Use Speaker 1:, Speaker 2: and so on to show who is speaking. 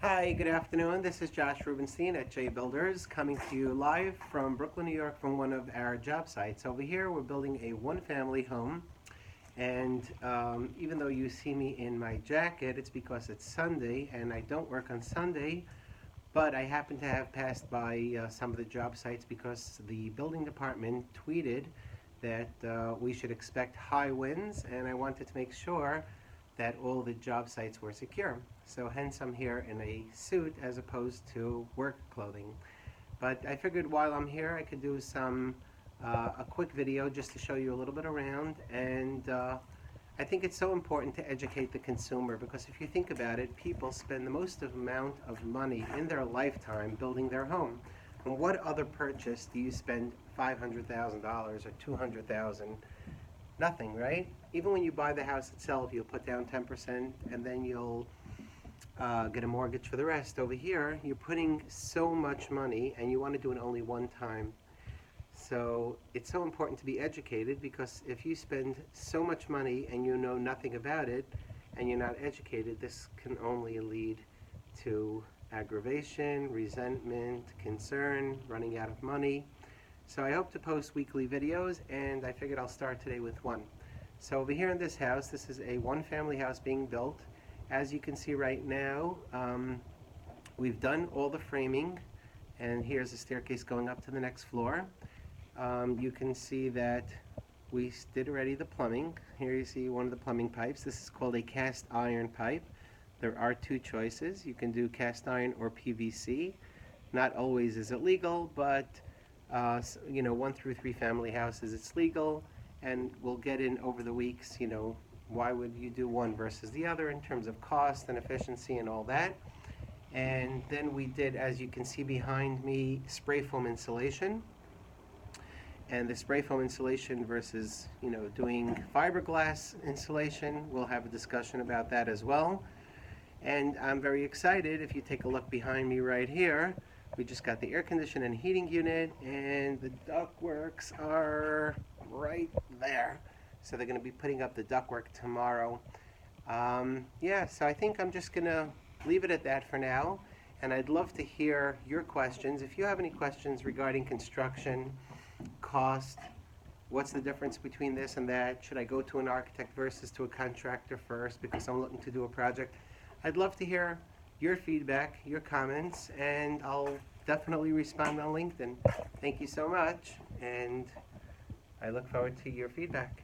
Speaker 1: Hi, good afternoon. This is Josh Rubenstein at J Builders coming to you live from Brooklyn, New York from one of our job sites. Over here, we're building a one-family home. And even though you see me in my jacket, it's because it's Sunday and I don't work on Sunday. But I happen to have passed by some of the job sites because the building department tweeted that we should expect high winds, and I wanted to make sure that all the job sites were secure. So hence I'm here in a suit as opposed to work clothing. But I figured while I'm here I could do a quick video just to show you a little bit around, and I think it's so important to educate the consumer because if you think about it, people spend the most amount of money in their lifetime building their home. And what other purchase do you spend $500,000 or $200,000? Nothing, right? Even when you buy the house itself, you'll put down 10% and then you'll get a mortgage for the rest. Over here, you're putting so much money and you want to do it only one time. So it's so important to be educated because if you spend so much money and you know nothing about it and you're not educated, this can only lead to aggravation, resentment, concern, running out of money. So I hope to post weekly videos, and I figured I'll start today with one. So over here in this house, this is a one-family house being built. As you can see right now, we've done all the framing, and here's the staircase going up to the next floor. You can see that we did already the plumbing. Here you see one of the plumbing pipes. This is called a cast iron pipe. There are two choices. You can do cast iron or PVC. Not always is it legal, but 1 through 3 family houses, it's legal, and we'll get in over the weeks, why would you do one versus the other in terms of cost and efficiency and all that. And then we did, as you can see behind me, spray foam insulation. And the spray foam insulation versus, doing fiberglass insulation, we'll have a discussion about that as well. And I'm very excited, if you take a look behind me right here, we just got the air conditioning and heating unit, and the ductworks are right there. So they're going to be putting up the ductwork tomorrow. So I think I'm just going to leave it at that for now. And I'd love to hear your questions. If you have any questions regarding construction, cost, what's the difference between this and that? Should I go to an architect versus to a contractor first because I'm looking to do a project? I'd love to hear your feedback, your comments, and I'll definitely respond on LinkedIn. Thank you so much, and I look forward to your feedback.